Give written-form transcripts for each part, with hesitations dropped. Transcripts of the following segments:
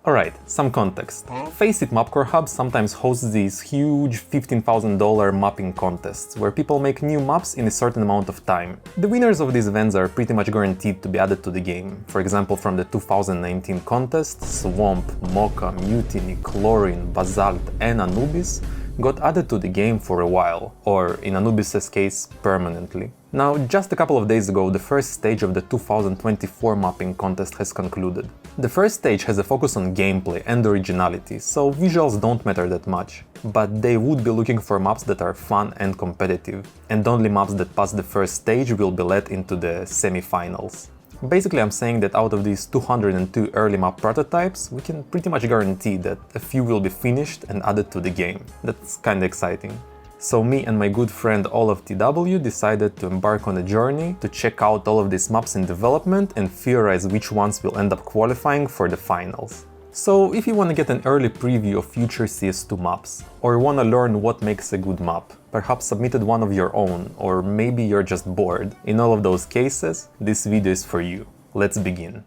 Alright, some context. Face it, Mapcore Hub sometimes hosts these huge $15,000 mapping contests, where people make new maps in a certain amount of time. The winners of these events are pretty much guaranteed to be added to the game. For example, from the 2019 contest, Swamp, Mocha, Mutiny, Chlorine, Basalt and Anubis got added to the game for a while, or in Anubis' case, permanently. Now, just a couple of days ago, the first stage of the 2024 mapping contest has concluded. The first stage has a focus on gameplay and originality, so visuals don't matter that much. But they would be looking for maps that are fun and competitive, and only maps that pass the first stage will be let into the semi-finals. Basically, I'm saying that out of these 202 early map prototypes, we can pretty much guarantee that a few will be finished and added to the game. That's kinda exciting. So me and my good friend Olaf TW decided to embark on a journey to check out all of these maps in development and theorize which ones will end up qualifying for the finals. So if you want to get an early preview of future CS2 maps, or want to learn what makes a good map, perhaps submitted one of your own, or maybe you're just bored, in all of those cases, this video is for you. Let's begin.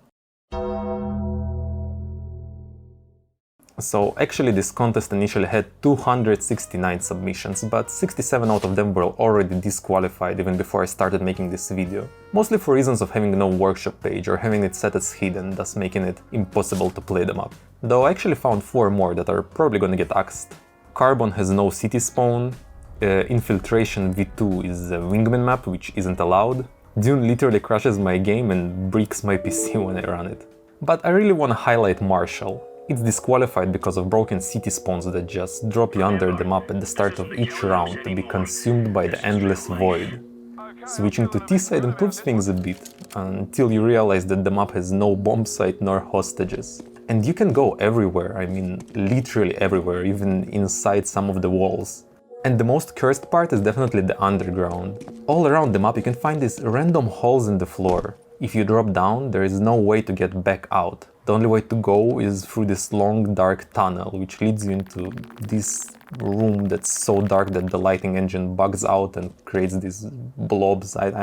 So actually this contest initially had 269 submissions, but 67 out of them were already disqualified even before I started making this video. Mostly for reasons of having no workshop page or having it set as hidden, thus making it impossible to play them up. Though I actually found 4 more that are probably gonna get axed. Carbon has no city spawn, Infiltration V2 is a wingman map which isn't allowed, Dune literally crashes my game and breaks my PC when I run it. But I really wanna highlight Marshall. It's disqualified because of broken city spawns that just drop you under the map at the start of each round to be consumed by the endless void. Switching to T-side improves things a bit, until you realize that the map has no bomb site nor hostages. And you can go everywhere, I mean literally everywhere, even inside some of the walls. And the most cursed part is definitely the underground. All around the map you can find these random holes in the floor. If you drop down, there is no way to get back out. The only way to go is through this long dark tunnel, which leads you into this room that's so dark that the lighting engine bugs out and creates these blobs. I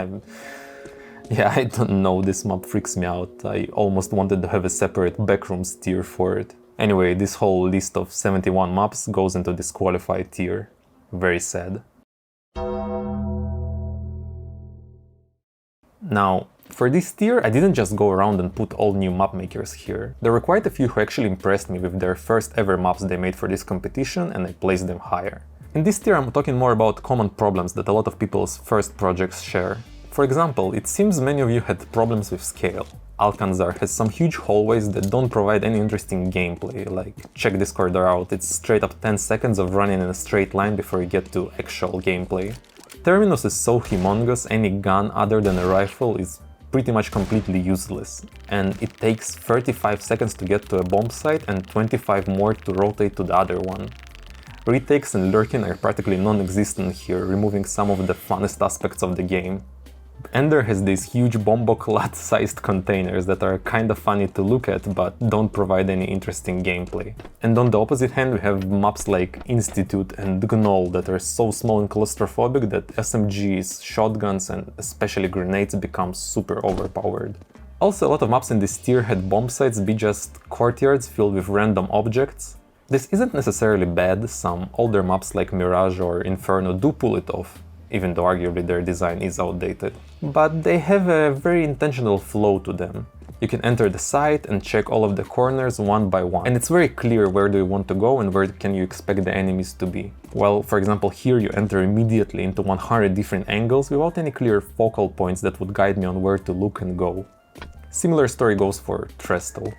don't know, this map freaks me out. I almost wanted to have a separate backrooms tier for it. Anyway, this whole list of 71 maps goes into disqualified tier. Very sad. Now, for this tier, I didn't just go around and put all new map makers here. There were quite a few who actually impressed me with their first ever maps they made for this competition, and I placed them higher. In this tier I'm talking more about common problems that a lot of people's first projects share. For example, it seems many of you had problems with scale. Alcanzar has some huge hallways that don't provide any interesting gameplay, like check this corridor out, it's straight up 10 seconds of running in a straight line before you get to actual gameplay. Terminus is so humongous, any gun other than a rifle is pretty much completely useless, and it takes 35 seconds to get to a bomb site and 25 more to rotate to the other one. Retakes and lurking are practically non-existent here, removing some of the funnest aspects of the game. Ender has these huge bomboclat-sized containers that are kinda funny to look at, but don't provide any interesting gameplay. And on the opposite hand, we have maps like Institute and Gnoll that are so small and claustrophobic that SMGs, shotguns and especially grenades become super overpowered. Also, a lot of maps in this tier had bomb sites be just courtyards filled with random objects. This isn't necessarily bad, some older maps like Mirage or Inferno do pull it off, even though arguably their design is outdated. But they have a very intentional flow to them. You can enter the site and check all of the corners one by one, and it's very clear where do you want to go and where can you expect the enemies to be. Well, for example, here you enter immediately into 100 different angles without any clear focal points that would guide me on where to look and go. Similar story goes for Trestle.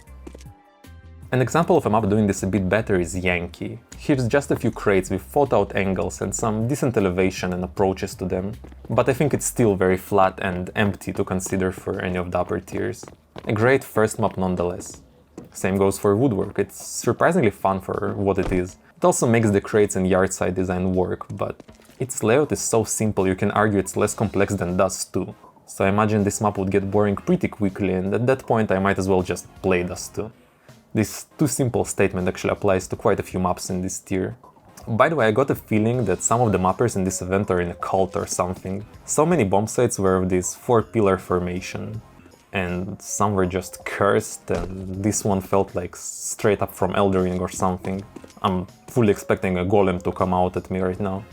An example of a map doing this a bit better is Yankee. Here's just a few crates with thought out angles and some decent elevation and approaches to them, but I think it's still very flat and empty to consider for any of the upper tiers. A great first map nonetheless. Same goes for Woodwork, it's surprisingly fun for what it is. It also makes the crates and yard side design work, but its layout is so simple you can argue it's less complex than Dust 2. So I imagine this map would get boring pretty quickly, and at that point I might as well just play Dust 2. This too simple statement actually applies to quite a few maps in this tier. By the way, I got a feeling that some of the mappers in this event are in a cult or something. So many bomb sites were of this 4-pillar formation. and some were just cursed, and this one felt like straight up from Elden Ring or something. I'm fully expecting a golem to come out at me right now.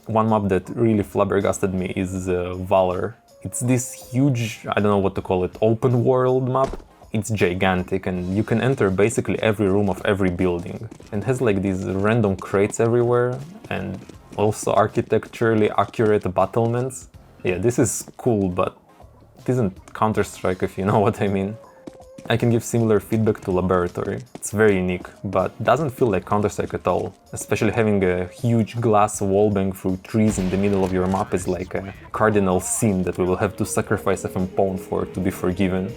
One map that really flabbergasted me is Valor. It's this huge, I don't know what to call it, open world map. It's gigantic and you can enter basically every room of every building. And has like these random crates everywhere and also architecturally accurate battlements. Yeah, this is cool, but it isn't Counter-Strike if you know what I mean. I can give similar feedback to Laboratory. It's very unique, but doesn't feel like Counter-Strike at all. Especially having a huge glass wallbang through trees in the middle of your map is like a cardinal sin that we will have to sacrifice FM Pawn for to be forgiven.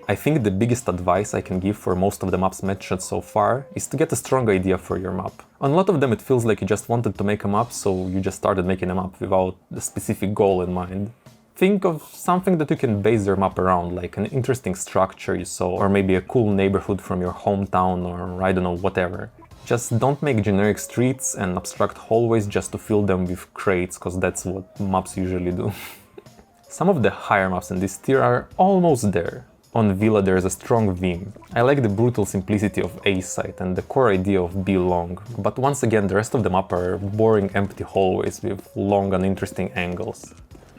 I think the biggest advice I can give for most of the maps mentioned so far is to get a strong idea for your map. On a lot of them it feels like you just wanted to make a map, so you just started making a map without a specific goal in mind. Think of something that you can base your map around, like an interesting structure you saw, or maybe a cool neighborhood from your hometown, or I don't know, whatever. Just don't make generic streets and abstract hallways just to fill them with crates, cause that's what maps usually do. Some of the higher maps in this tier are almost there. On Villa there is a strong theme. I like the brutal simplicity of A site and the core idea of B long, but once again the rest of the map are boring empty hallways with long uninteresting angles.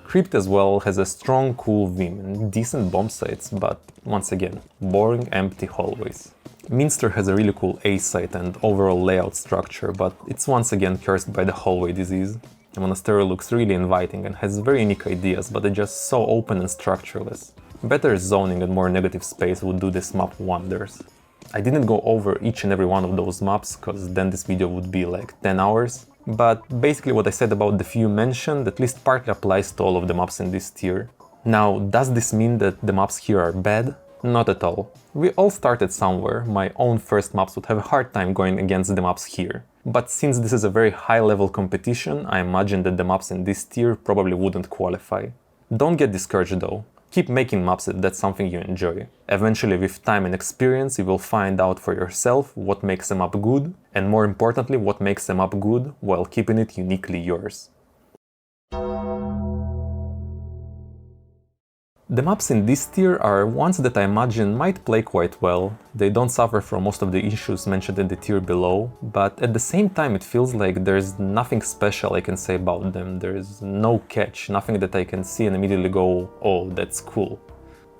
Crypt as well has a strong cool theme and decent bomb sites, but once again, boring empty hallways. Minster has a really cool A site and overall layout structure, but it's once again cursed by the hallway disease. The monastery looks really inviting and has very unique ideas, but it's just so open and structureless. Better zoning and more negative space would do this map wonders. I didn't go over each and every one of those maps, cause then this video would be like 10 hours. But basically what I said about the few mentioned at least partly applies to all of the maps in this tier. Now, does this mean that the maps here are bad? Not at all. We all started somewhere. My own first maps would have a hard time going against the maps here. But since this is a very high level competition, I imagine that the maps in this tier probably wouldn't qualify. Don't get discouraged though. Keep making maps if that's something you enjoy. Eventually, with time and experience, you will find out for yourself what makes a map good, and more importantly, what makes a map good while keeping it uniquely yours. The maps in this tier are ones that I imagine might play quite well. They don't suffer from most of the issues mentioned in the tier below, but at the same time it feels like there's nothing special I can say about them. There's no catch, nothing that I can see and immediately go, oh, that's cool.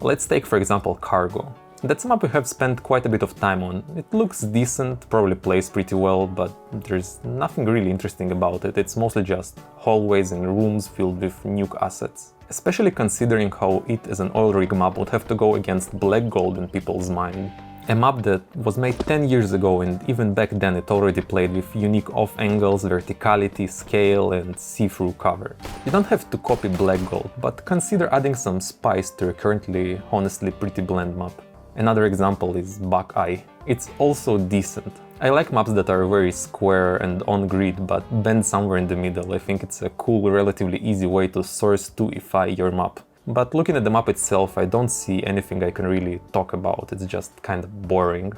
Let's take for example Cargo. That's a map we have spent quite a bit of time on. It looks decent, probably plays pretty well, but there's nothing really interesting about it. It's mostly just hallways and rooms filled with nuke assets. Especially considering how it as an oil rig map would have to go against Black Gold in people's mind. A map that was made 10 years ago and even back then it already played with unique off angles, verticality, scale and see-through cover. You don't have to copy Black Gold, but consider adding some spice to your currently honestly pretty bland map. Another example is Buckeye. It's also decent. I like maps that are very square and on grid, but bend somewhere in the middle. I think it's a cool, relatively easy way to source 2ify your map. But looking at the map itself, I don't see anything I can really talk about. It's just kind of boring.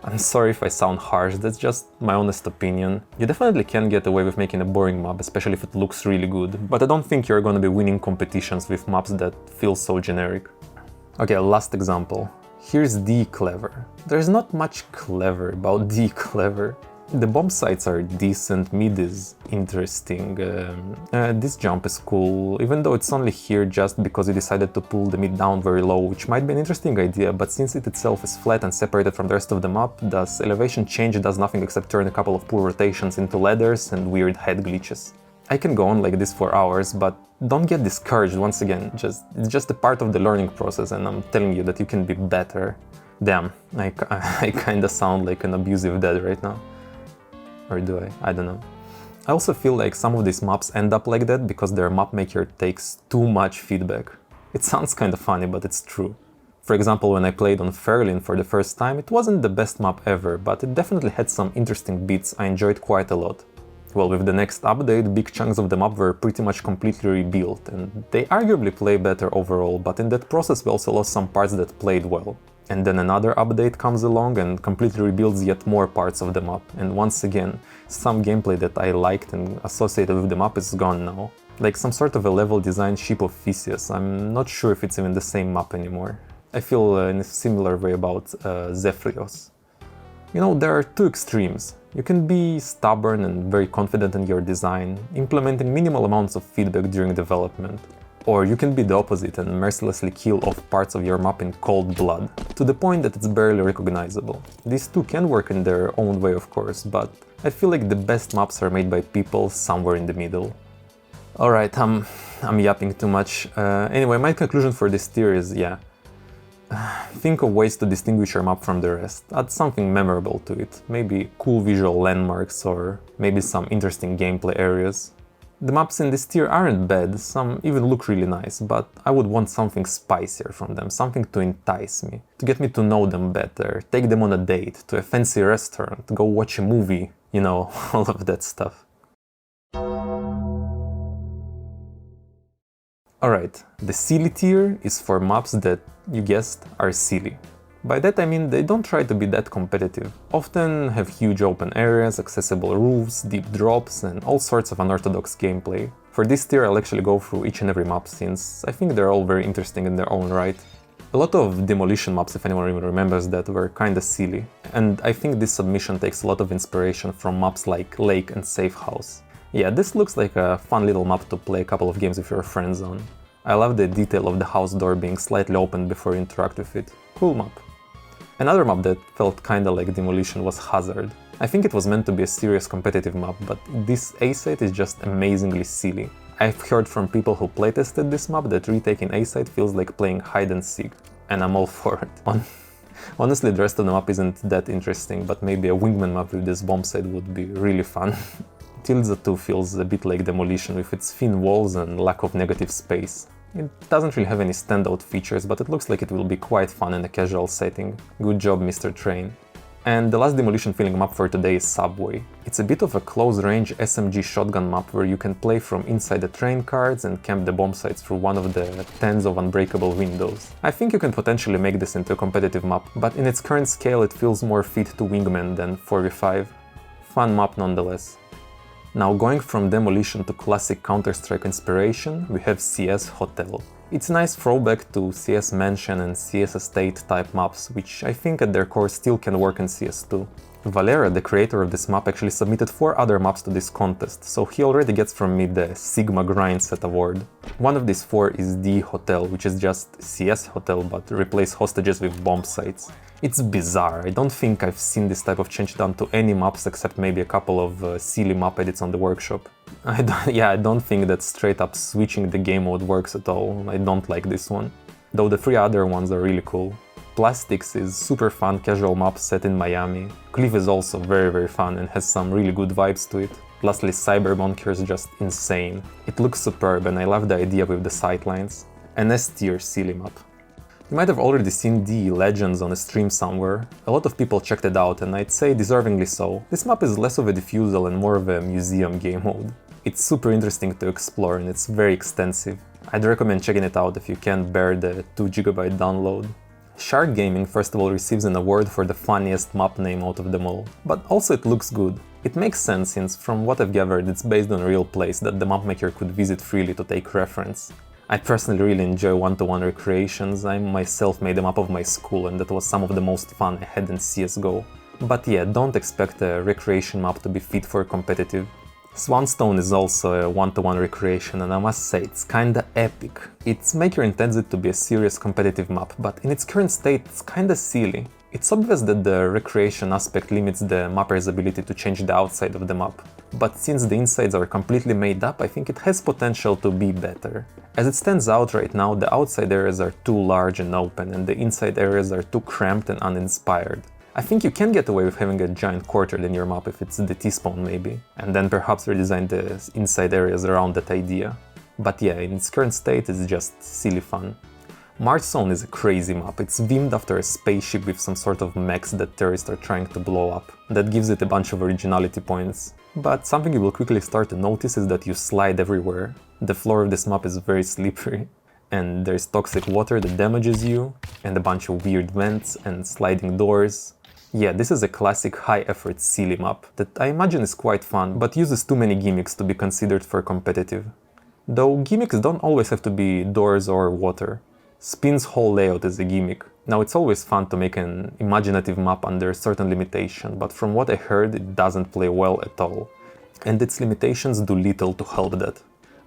I'm sorry if I sound harsh, that's just my honest opinion. You definitely can get away with making a boring map, especially if it looks really good, but I don't think you're gonna be winning competitions with maps that feel so generic. Okay, last example. Here's D Clever. There's not much clever about D Clever. The bomb sites are decent, mid is interesting, this jump is cool, even though it's only here just because you decided to pull the mid down very low, which might be an interesting idea, but since it itself is flat and separated from the rest of the map, thus elevation change does nothing except turn a couple of poor rotations into ladders and weird head glitches. I can go on like this for hours, but don't get discouraged once again, it's just a part of the learning process and I'm telling you that you can be better. Damn, I kinda sound like an abusive dad right now. Or do I? I don't know. I also feel like some of these maps end up like that because their map maker takes too much feedback. It sounds kinda funny, but it's true. For example, when I played on Fairlin for the first time, it wasn't the best map ever, but it definitely had some interesting bits I enjoyed quite a lot. Well, with the next update, big chunks of the map were pretty much completely rebuilt, and they arguably play better overall, but in that process we also lost some parts that played well. And then another update comes along and completely rebuilds yet more parts of the map, and once again, some gameplay that I liked and associated with the map is gone now. Like some sort of a level design ship of Theseus, I'm not sure if it's even the same map anymore. I feel in a similar way about Zephyros. You know, there are two extremes. You can be stubborn and very confident in your design, implementing minimal amounts of feedback during development. Or you can be the opposite and mercilessly kill off parts of your map in cold blood, to the point that it's barely recognizable. These two can work in their own way, of course, but I feel like the best maps are made by people somewhere in the middle. Alright, I'm yapping too much. Anyway, my conclusion for this tier is, think of ways to distinguish your map from the rest. Add something memorable to it, maybe cool visual landmarks or maybe some interesting gameplay areas. The maps in this tier aren't bad, some even look really nice, but I would want something spicier from them, something to entice me, to get me to know them better, take them on a date, to a fancy restaurant, go watch a movie, you know, all of that stuff. Alright, the silly tier is for maps that, you guessed, are silly. By that I mean they don't try to be that competitive, often have huge open areas, accessible roofs, deep drops and all sorts of unorthodox gameplay. For this tier I'll actually go through each and every map since I think they're all very interesting in their own right. A lot of demolition maps, if anyone even remembers that, were kinda silly, and I think this submission takes a lot of inspiration from maps like Lake and Safe House. Yeah, this looks like a fun little map to play a couple of games with your friends on. I love the detail of the house door being slightly open before you interact with it. Cool map. Another map that felt kinda like Demolition was Hazard. I think it was meant to be a serious competitive map, but this A-site is just amazingly silly. I've heard from people who playtested this map that retaking A-site feels like playing hide and seek, and I'm all for it. Honestly, the rest of the map isn't that interesting, but maybe a wingman map with this bomb site would be really fun. Tilza 2 feels a bit like Demolition with its thin walls and lack of negative space. It doesn't really have any standout features, but it looks like it will be quite fun in a casual setting. Good job, Mr. Train. And the last demolition feeling map for today is Subway. It's a bit of a close-range SMG shotgun map where you can play from inside the train cars and camp the bomb sites through one of the tens of unbreakable windows. I think you can potentially make this into a competitive map, but in its current scale it feels more fit to Wingman than 4v5. Fun map nonetheless. Now, going from Demolition to classic Counter-Strike inspiration, we have CS Hotel. It's a nice throwback to CS Mansion and CS Estate type maps, which I think at their core still can work in CS2. Valera, the creator of this map, actually submitted 4 other maps to this contest, so he already gets from me the Sigma Grindset award. One of these 4 is The Hotel, which is just CS Hotel but replace hostages with bomb sites. It's bizarre, I don't think I've seen this type of change done to any maps except maybe a couple of silly map edits on the workshop. I don't think that straight up switching the game mode works at all, I don't like this one. Though the 3 other ones are really cool. Plastics is super fun casual map set in Miami. Cliff is also very fun and has some really good vibes to it. Lastly, Cybermonk here is just insane. It looks superb and I love the idea with the sightlines. An S tier silly map. You might have already seen the Legends on a stream somewhere. A lot of people checked it out and I'd say deservingly so. This map is less of a diffusal and more of a museum game mode. It's super interesting to explore and it's very extensive. I'd recommend checking it out if you can't bear the 2GB download. Shark Gaming first of all receives an award for the funniest map name out of them all, but also it looks good. It makes sense since from what I've gathered it's based on a real place that the mapmaker could visit freely to take reference. I personally really enjoy one-to-one recreations. I myself made a map of my school and that was some of the most fun I had in CSGO. But yeah, don't expect a recreation map to be fit for competitive. Swanstone is also a one-to-one recreation and I must say it's kinda epic. It's Maker intends it to be a serious competitive map, but in its current state it's kinda silly. It's obvious that the recreation aspect limits the mapper's ability to change the outside of the map, but since the insides are completely made up, I think it has potential to be better. As it stands out right now, the outside areas are too large and open, and the inside areas are too cramped and uninspired. I think you can get away with having a giant courtyard in your map if it's the T-spawn maybe, and then perhaps redesign the inside areas around that idea. But yeah, in its current state it's just silly fun. March Zone is a crazy map. It's themed after a spaceship with some sort of mechs that terrorists are trying to blow up. That gives it a bunch of originality points. But something you will quickly start to notice is that you slide everywhere. The floor of this map is very slippery. And there's toxic water that damages you, and a bunch of weird vents and sliding doors. Yeah, this is a classic high-effort silly map that I imagine is quite fun, but uses too many gimmicks to be considered for competitive. Though gimmicks don't always have to be doors or water. Spin's whole layout is a gimmick. Now, it's always fun to make an imaginative map under certain limitation, but from what I heard, it doesn't play well at all. And its limitations do little to help that.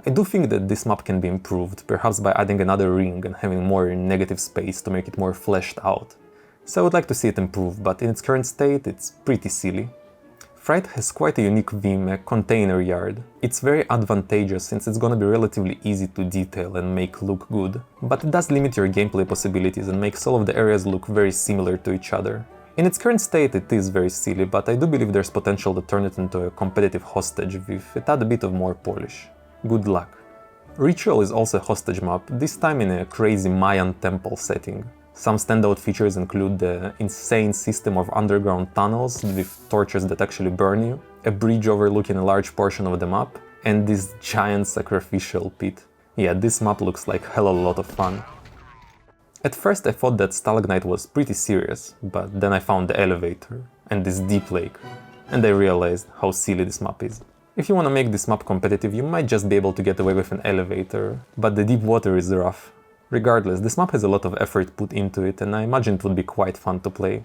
I do think that this map can be improved, perhaps by adding another ring and having more negative space to make it more fleshed out. So I would like to see it improve, but in its current state, it's pretty silly. Fright has quite a unique theme, a container yard. It's very advantageous since it's gonna be relatively easy to detail and make look good, but it does limit your gameplay possibilities and makes all of the areas look very similar to each other. In its current state it is very silly, but I do believe there's potential to turn it into a competitive hostage if it had a bit of more polish. Good luck. Ritual is also a hostage map, this time in a crazy Mayan temple setting. Some standout features include the insane system of underground tunnels with torches that actually burn you, a bridge overlooking a large portion of the map, and this giant sacrificial pit. Yeah, this map looks like hella lot of fun. At first I thought that Stalagmite was pretty serious, but then I found the elevator and this deep lake, and I realized how silly this map is. If you want to make this map competitive, you might just be able to get away with an elevator, but the deep water is rough. Regardless, this map has a lot of effort put into it, and I imagine it would be quite fun to play.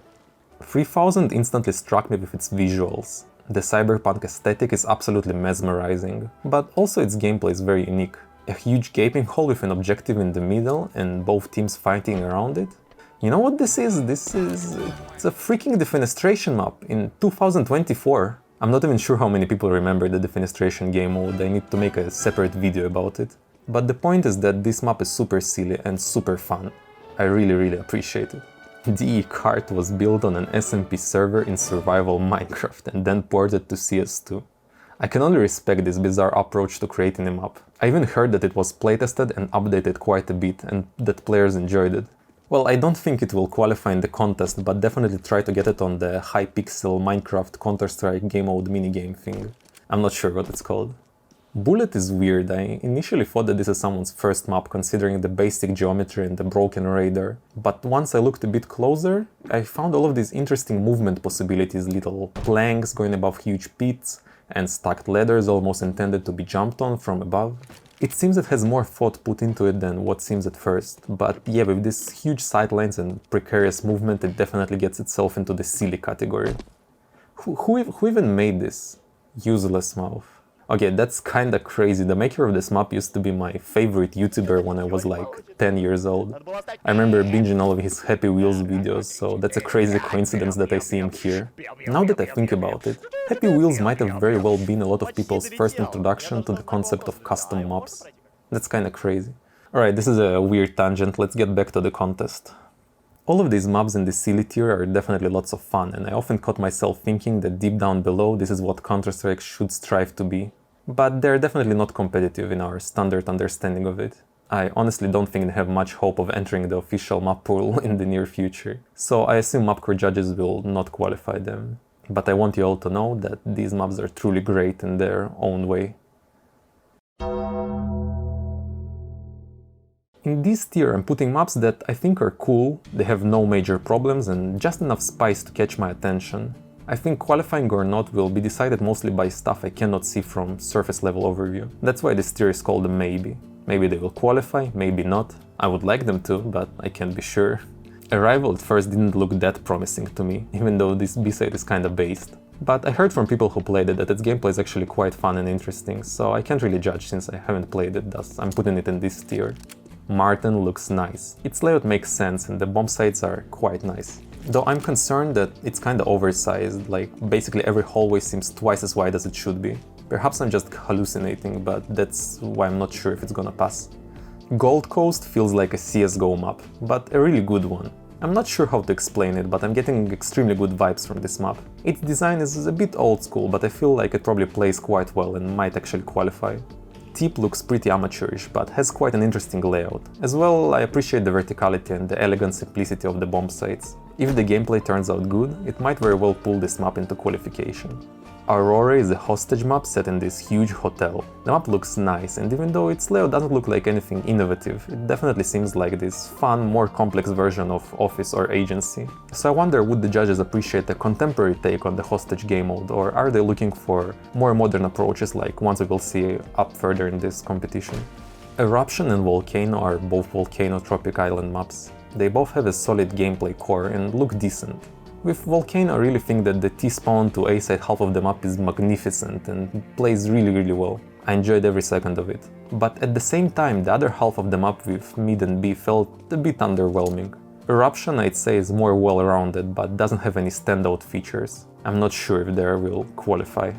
3000 instantly struck me with its visuals. The cyberpunk aesthetic is absolutely mesmerizing, but also its gameplay is very unique. A huge gaping hole with an objective in the middle and both teams fighting around it. You know what this is? It's a freaking defenestration map in 2024. I'm not even sure how many people remember the defenestration game mode, I need to make a separate video about it. But the point is that this map is super silly and super fun. I really appreciate it. DE Kart was built on an SMP server in survival Minecraft and then ported to CS2. I can only respect this bizarre approach to creating a map. I even heard that it was playtested and updated quite a bit and that players enjoyed it. Well, I don't think it will qualify in the contest, but definitely try to get it on the high-pixel Minecraft Counter-Strike game mode minigame thing. I'm not sure what it's called. Bullet is weird. I initially thought that this is someone's first map considering the basic geometry and the broken radar, but once I looked a bit closer, I found all of these interesting movement possibilities, little planks going above huge pits, and stacked ladders almost intended to be jumped on from above. It seems it has more thought put into it than what seems at first, but yeah, with these huge sidelines and precarious movement, it definitely gets itself into the silly category. Who even made this? Useless mouth. Okay, that's kinda crazy. The maker of this map used to be my favorite YouTuber when I was like 10 years old. I remember binging all of his Happy Wheels videos, so that's a crazy coincidence that I see him here. Now that I think about it, Happy Wheels might have very well been a lot of people's first introduction to the concept of custom maps. That's kinda crazy. Alright, this is a weird tangent, let's get back to the contest. All of these maps in the silly tier are definitely lots of fun, and I often caught myself thinking that deep down below this is what Counter-Strike should strive to be. But they're definitely not competitive in our standard understanding of it. I honestly don't think they have much hope of entering the official map pool in the near future, so I assume mapcore judges will not qualify them. But I want you all to know that these maps are truly great in their own way. In this tier I'm putting maps that I think are cool, they have no major problems and just enough spice to catch my attention. I think qualifying or not will be decided mostly by stuff I cannot see from surface level overview. That's why this tier is called a maybe. Maybe they will qualify, maybe not. I would like them to, but I can't be sure. Arrival at first didn't look that promising to me, even though this B-side is kinda based. But I heard from people who played it that its gameplay is actually quite fun and interesting, so I can't really judge since I haven't played it, thus I'm putting it in this tier. Martin looks nice. Its layout makes sense and the bomb sites are quite nice. Though I'm concerned that it's kinda oversized, like basically every hallway seems twice as wide as it should be. Perhaps I'm just hallucinating, but that's why I'm not sure if it's gonna pass. Gold Coast feels like a CSGO map, but a really good one. I'm not sure how to explain it, but I'm getting extremely good vibes from this map. Its design is a bit old school, but I feel like it probably plays quite well and might actually qualify. Teep looks pretty amateurish, but has quite an interesting layout. As well, I appreciate the verticality and the elegant simplicity of the bomb sites. If the gameplay turns out good, it might very well pull this map into qualification. Aurora is a hostage map set in this huge hotel. The map looks nice, and even though its layout doesn't look like anything innovative, it definitely seems like this fun, more complex version of Office or Agency. So I wonder, would the judges appreciate a contemporary take on the hostage game mode, or are they looking for more modern approaches like ones we will see up further in this competition? Eruption and Volcano are both Volcano Tropic Island maps. They both have a solid gameplay core and look decent. With Volcano, I really think that the T-spawn to A-side half of the map is magnificent and plays really well. I enjoyed every second of it. But at the same time, the other half of the map with mid and B felt a bit underwhelming. Eruption, I'd say, is more well-rounded, but doesn't have any standout features. I'm not sure if there will qualify.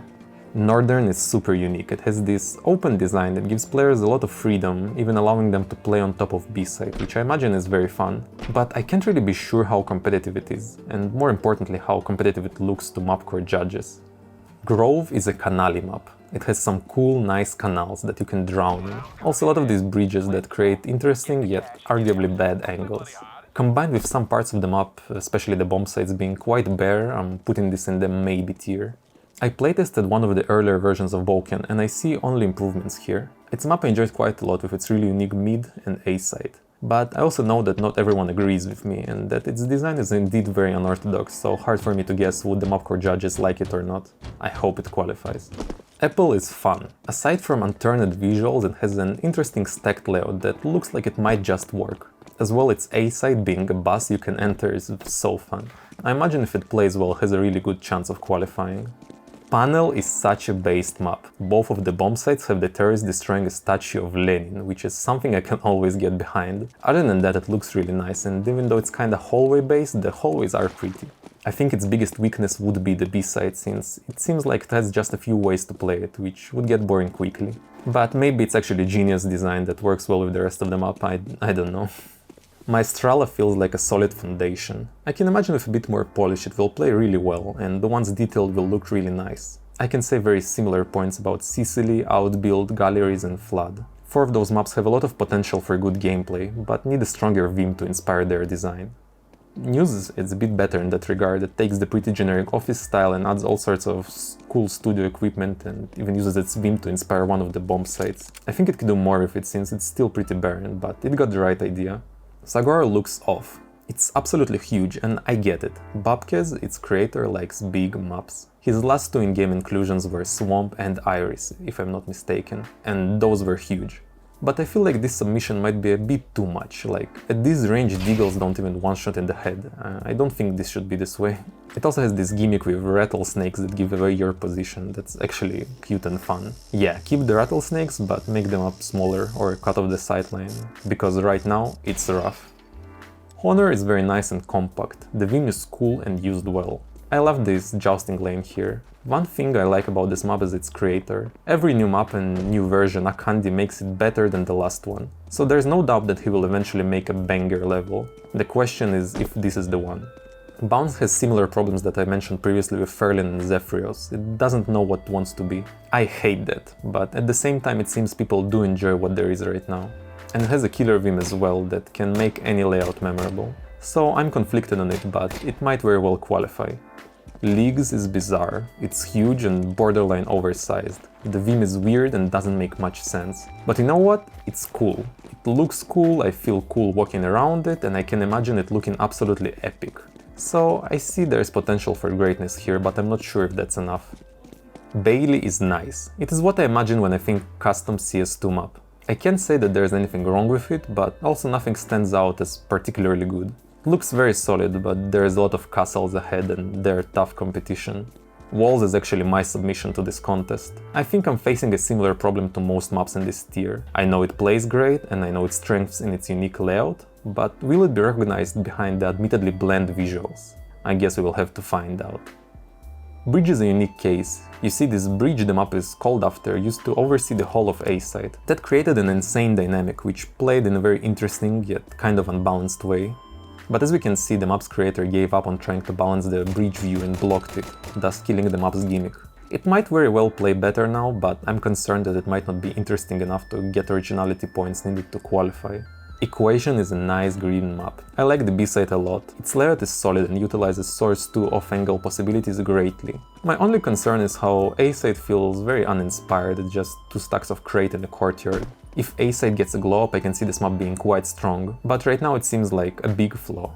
Northern is super unique. It has this open design that gives players a lot of freedom, even allowing them to play on top of B-side, which I imagine is very fun. But I can't really be sure how competitive it is, and more importantly how competitive it looks to mapcore judges. Grove is a canali map. It has some cool, nice canals that you can drown in. Also a lot of these bridges that create interesting yet arguably bad angles. Combined with some parts of the map, especially the bomb sites being quite bare, I'm putting this in the maybe tier. I playtested one of the earlier versions of Vulcan and I see only improvements here. It's a map I enjoyed quite a lot with its really unique mid and A side. But I also know that not everyone agrees with me and that its design is indeed very unorthodox, so hard for me to guess would the mapcore judges like it or not. I hope it qualifies. Apple is fun. Aside from unturned visuals, it has an interesting stacked layout that looks like it might just work. As well, its A side being a bus you can enter is so fun. I imagine if it plays well, it has a really good chance of qualifying. Panel is such a based map. Both of the bomb sites have the terrorists destroying a statue of Lenin, which is something I can always get behind. Other than that, it looks really nice, and even though it's kinda hallway based, the hallways are pretty. I think its biggest weakness would be the B side, since it seems like it has just a few ways to play it, which would get boring quickly. But maybe it's actually genius design that works well with the rest of the map, I don't know. Maestrala feels like a solid foundation. I can imagine with a bit more polish it will play really well, and the ones detailed will look really nice. I can say very similar points about Sicily, Outbuild, Galleries and Flood. 4 of those maps have a lot of potential for good gameplay, but need a stronger Vim to inspire their design. News is a bit better in that regard. It takes the pretty generic office style and adds all sorts of cool studio equipment and even uses its Vim to inspire one of the bomb sites. I think it could do more with it since it's still pretty barren, but it got the right idea. Saguaro looks off. It's absolutely huge and I get it. Babkes, its creator, likes big maps. His last 2 in-game inclusions were Swamp and Iris, if I'm not mistaken, and those were huge. But I feel like this submission might be a bit too much, like at this range Deagles don't even one-shot in the head. I don't think this should be this way. It also has this gimmick with rattlesnakes that give away your position, that's actually cute and fun. Yeah, keep the rattlesnakes, but make them up smaller or cut off the sightline, because right now it's rough. Honor is very nice and compact, the Vim is cool and used well. I love this jousting lane here. One thing I like about this map is its creator. Every new map and new version, Akandi makes it better than the last one. So there's no doubt that he will eventually make a banger level. The question is if this is the one. Bounce has similar problems that I mentioned previously with Ferlin and Zephyrios. It doesn't know what it wants to be. I hate that, but at the same time it seems people do enjoy what there is right now. And it has a killer Vim as well that can make any layout memorable. So I'm conflicted on it, but it might very well qualify. Leagues is bizarre. It's huge and borderline oversized. The Vim is weird and doesn't make much sense. But you know what? It's cool. It looks cool, I feel cool walking around it, and I can imagine it looking absolutely epic. So I see there's potential for greatness here, but I'm not sure if that's enough. Bailey is nice. It is what I imagine when I think custom CS2 map. I can't say that there's anything wrong with it, but also nothing stands out as particularly good. It looks very solid, but there is a lot of castles ahead and they're tough competition. Walls is actually my submission to this contest. I think I'm facing a similar problem to most maps in this tier. I know it plays great and I know its strengths in its unique layout, but will it be recognized behind the admittedly bland visuals? I guess we will have to find out. Bridge is a unique case. You see, this bridge the map is called after used to oversee the whole of A side. That created an insane dynamic which played in a very interesting yet kind of unbalanced way. But as we can see, the map's creator gave up on trying to balance the bridge view and blocked it, thus killing the map's gimmick. It might very well play better now, but I'm concerned that it might not be interesting enough to get originality points needed to qualify. Equation is a nice green map. I like the B-side a lot. Its layout is solid and utilizes Source 2 off-angle possibilities greatly. My only concern is how A-side feels very uninspired, just 2 stacks of crate in a courtyard. If A-side gets a glow up, I can see this map being quite strong, but right now it seems like a big flaw.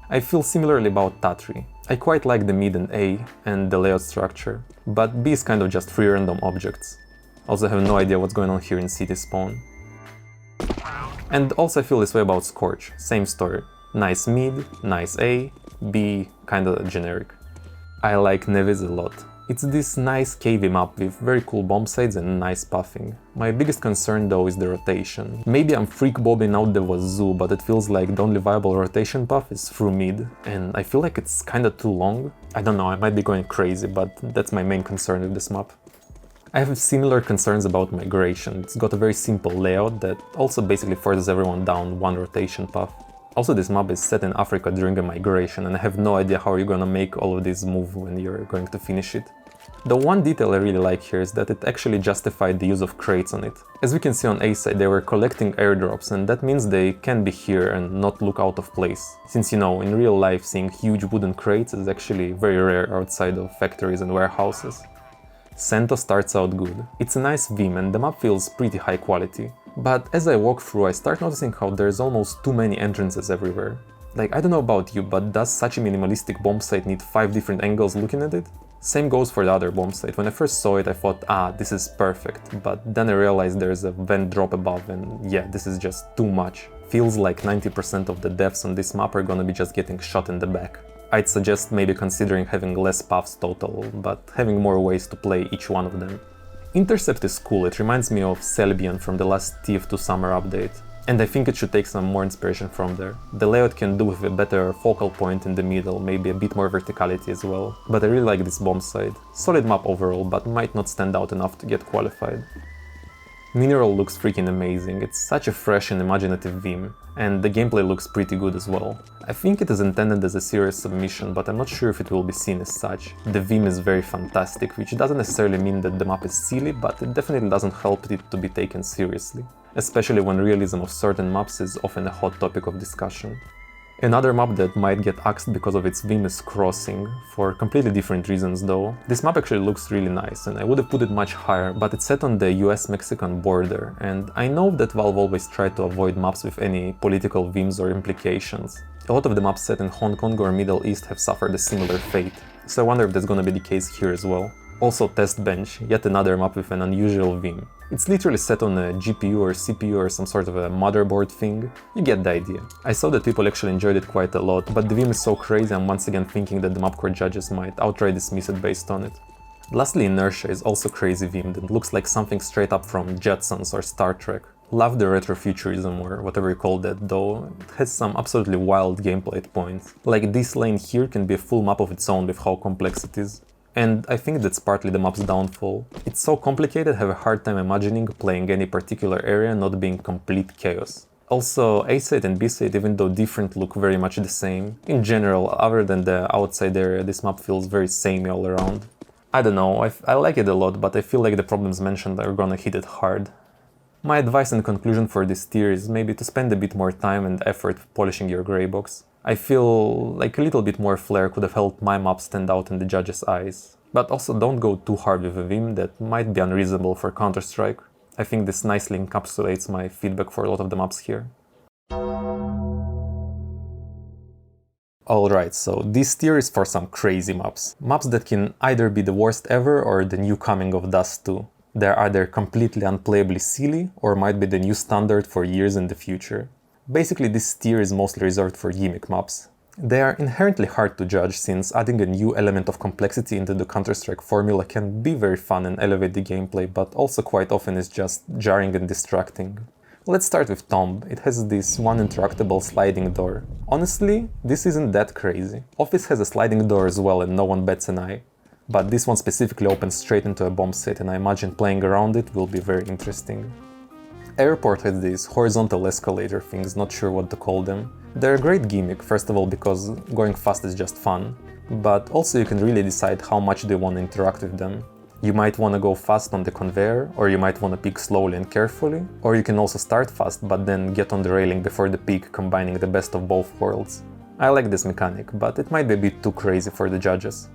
I feel similarly about Tatri. I quite like the mid and A and the layout structure, but B is kind of just free random objects. Also have no idea what's going on here in City Spawn. And also I feel this way about Scorch, same story. Nice mid, nice A, B kinda generic. I like Neves a lot. It's this nice cavey map with very cool bomb sites and nice puffing. My biggest concern though is the rotation. Maybe I'm freak bobbing out the wazoo, but it feels like the only viable rotation path is through mid, and I feel like it's kinda too long. I don't know, I might be going crazy, but that's my main concern with this map. I have similar concerns about migration. It's got a very simple layout that also basically forces everyone down one rotation path. Also, this map is set in Africa during a migration, and I have no idea how you're gonna make all of this move when you're going to finish it. The one detail I really like here is that it actually justified the use of crates on it. As we can see on A side, they were collecting airdrops, and that means they can be here and not look out of place. Since, you know, in real life seeing huge wooden crates is actually very rare outside of factories and warehouses. Sento starts out good. It's a nice Vim and the map feels pretty high quality. But as I walk through, I start noticing how there's almost too many entrances everywhere. Like, I don't know about you, but does such a minimalistic bomb site need 5 different angles looking at it? Same goes for the other bomb site. When I first saw it, I thought, this is perfect. But then I realized there's a vent drop above and yeah, this is just too much. Feels like 90% of the deaths on this map are gonna be just getting shot in the back. I'd suggest maybe considering having less paths total, but having more ways to play each one of them. Intercept is cool, it reminds me of Selbian from the last TF2 summer update, and I think it should take some more inspiration from there. The layout can do with a better focal point in the middle, maybe a bit more verticality as well, but I really like this bomb side. Solid map overall, but might not stand out enough to get qualified. Mineral looks freaking amazing, it's such a fresh and imaginative Vim, and the gameplay looks pretty good as well. I think it is intended as a serious submission, but I'm not sure if it will be seen as such. The Vim is very fantastic, which doesn't necessarily mean that the map is silly, but it definitely doesn't help it to be taken seriously, especially when realism of certain maps is often a hot topic of discussion. Another map that might get axed because of its Vim is Crossing, for completely different reasons though. This map actually looks really nice and I would have put it much higher, but it's set on the US-Mexican border, and I know that Valve always tried to avoid maps with any political Vims or implications. A lot of the maps set in Hong Kong or Middle East have suffered a similar fate, so I wonder if that's gonna be the case here as well. Also Test Bench, yet another map with an unusual Vim. It's literally set on a GPU or CPU or some sort of a motherboard thing. You get the idea. I saw that people actually enjoyed it quite a lot, but the Vim is so crazy I'm once again thinking that the mapcore judges might outright dismiss it based on it. Lastly, Inertia is also crazy Vim that looks like something straight up from Jetsons or Star Trek. Love the retrofuturism or whatever you call that, though it has some absolutely wild gameplay at points. Like this lane here can be a full map of its own with how complex it is. And I think that's partly the map's downfall. It's so complicated I have a hard time imagining playing any particular area not being complete chaos. Also, A side and B side, even though different, look very much the same. In general, other than the outside area, this map feels very samey all around. I don't know, I like it a lot, but I feel like the problems mentioned are gonna hit it hard. My advice and conclusion for this tier is maybe to spend a bit more time and effort polishing your grey box. I feel like a little bit more flair could have helped my map stand out in the judges' eyes. But also don't go too hard with a Vim that might be unreasonable for Counter-Strike. I think this nicely encapsulates my feedback for a lot of the maps here. Alright, so this tier is for some crazy maps. Maps that can either be the worst ever or the new coming of Dust 2. They're either completely unplayably silly or might be the new standard for years in the future. Basically, this tier is mostly reserved for gimmick maps. They are inherently hard to judge since adding a new element of complexity into the Counter-Strike formula can be very fun and elevate the gameplay, but also quite often is just jarring and distracting. Let's start with Tomb. It has this one interactable sliding door. Honestly, this isn't that crazy. Office has a sliding door as well and no one bats an eye. But this one specifically opens straight into a bomb site and I imagine playing around it will be very interesting. Airport has these horizontal escalator things, not sure what to call them. They're a great gimmick, first of all because going fast is just fun, but also you can really decide how much you want to interact with them. You might want to go fast on the conveyor, or you might want to peek slowly and carefully, or you can also start fast but then get on the railing before the peak, combining the best of both worlds. I like this mechanic, but it might be a bit too crazy for the judges.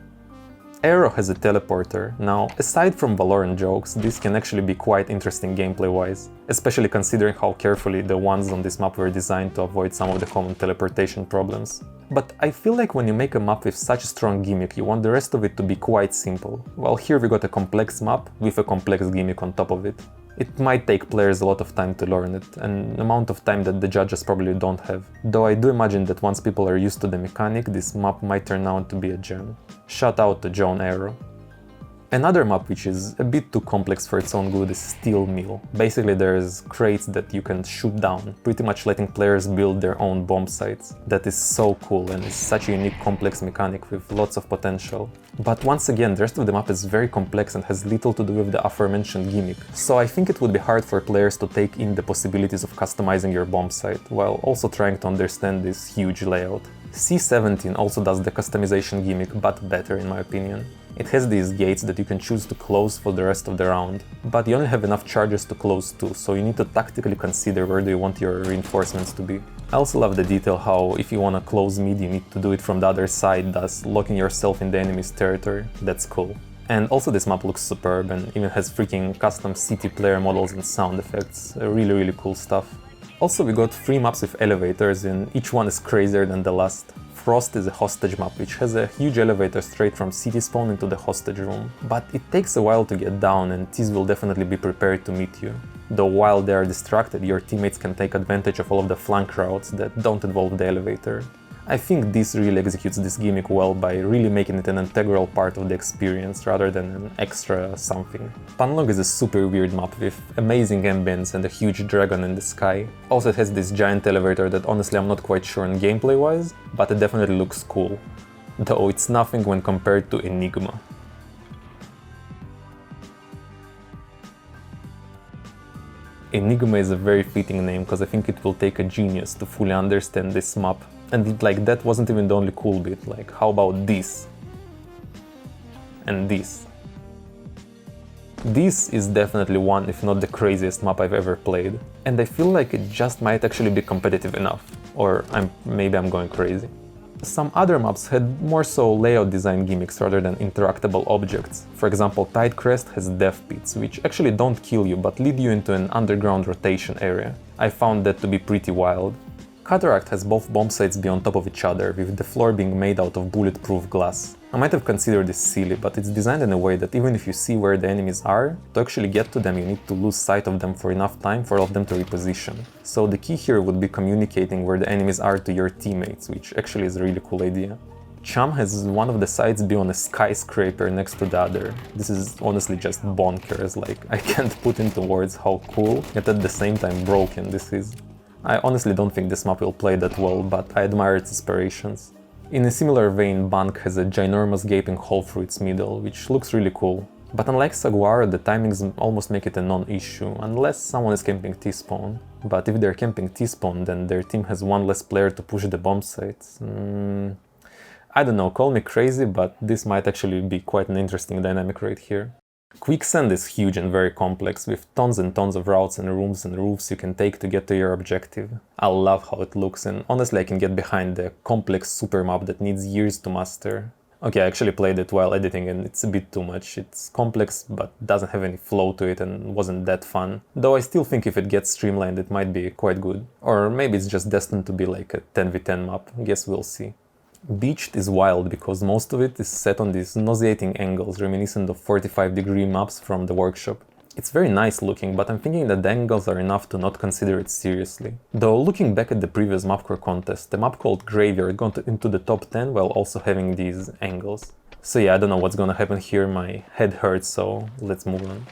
Aero has a teleporter. Now, aside from Valorant jokes, this can actually be quite interesting gameplay-wise, especially considering how carefully the ones on this map were designed to avoid some of the common teleportation problems. But I feel like when you make a map with such a strong gimmick, you want the rest of it to be quite simple. Well, here we got a complex map with a complex gimmick on top of it. It might take players a lot of time to learn it, an amount of time that the judges probably don't have. Though I do imagine that once people are used to the mechanic, this map might turn out to be a gem. Shout out to Joan Arrow. Another map which is a bit too complex for its own good is Steel Mill. Basically there's crates that you can shoot down, pretty much letting players build their own bomb sites. That is so cool and is such a unique complex mechanic with lots of potential. But once again, the rest of the map is very complex and has little to do with the aforementioned gimmick, so I think it would be hard for players to take in the possibilities of customizing your bomb site, while also trying to understand this huge layout. C17 also does the customization gimmick, but better in my opinion. It has these gates that you can choose to close for the rest of the round, but you only have enough charges to close two, so you need to tactically consider where do you want your reinforcements to be. I also love the detail how if you want to close mid you need to do it from the other side, thus locking yourself in the enemy's territory. That's cool. And also this map looks superb and even has freaking custom city player models and sound effects, really cool stuff. Also we got 3 maps with elevators and each one is crazier than the last. Frost is a hostage map which has a huge elevator straight from city spawn into the hostage room, but it takes a while to get down and T's will definitely be prepared to meet you. Though while they are distracted, your teammates can take advantage of all of the flank routes that don't involve the elevator. I think this really executes this gimmick well by really making it an integral part of the experience rather than an extra something. Panlong is a super weird map with amazing ambience and a huge dragon in the sky. Also it has this giant elevator that honestly I'm not quite sure on gameplay wise, but it definitely looks cool. Though it's nothing when compared to Enigma. Enigma is a very fitting name because I think it will take a genius to fully understand this map. And like that wasn't even the only cool bit, like how about this? And this. This is definitely one, if not the craziest map I've ever played. And I feel like it just might actually be competitive enough. Or maybe I'm going crazy. Some other maps had more so layout design gimmicks rather than interactable objects. For example, Tidecrest has death pits, which actually don't kill you but lead you into an underground rotation area. I found that to be pretty wild. Cataract has both bomb sites be on top of each other, with the floor being made out of bulletproof glass. I might have considered this silly, but it's designed in a way that even if you see where the enemies are, to actually get to them you need to lose sight of them for enough time for all of them to reposition. So the key here would be communicating where the enemies are to your teammates, which actually is a really cool idea. Cham has one of the sides be on a skyscraper next to the other. This is honestly just bonkers, like I can't put into words how cool, yet at the same time broken this is. I honestly don't think this map will play that well, but I admire its aspirations. In a similar vein, Bank has a ginormous gaping hole through its middle, which looks really cool. But unlike Saguaro, the timings almost make it a non-issue, unless someone is camping T-spawn. But if they're camping T-spawn, then their team has one less player to push the bomb sites. I don't know, call me crazy, but this might actually be quite an interesting dynamic right here. Quicksand is huge and very complex, with tons and tons of routes and rooms and roofs you can take to get to your objective. I love how it looks and honestly I can get behind the complex super map that needs years to master. Okay, I actually played it while editing and it's a bit too much. It's complex but doesn't have any flow to it and wasn't that fun. Though I still think if it gets streamlined it might be quite good. Or maybe it's just destined to be like a 10v10 map, guess we'll see. Beached is wild because most of it is set on these nauseating angles reminiscent of 45-degree maps from the workshop. It's very nice looking, but I'm thinking that the angles are enough to not consider it seriously. Though looking back at the previous mapcore contest, the map called Graveyard got into the top 10 while also having these angles. So yeah, I don't know what's gonna happen here, my head hurts, so let's move on.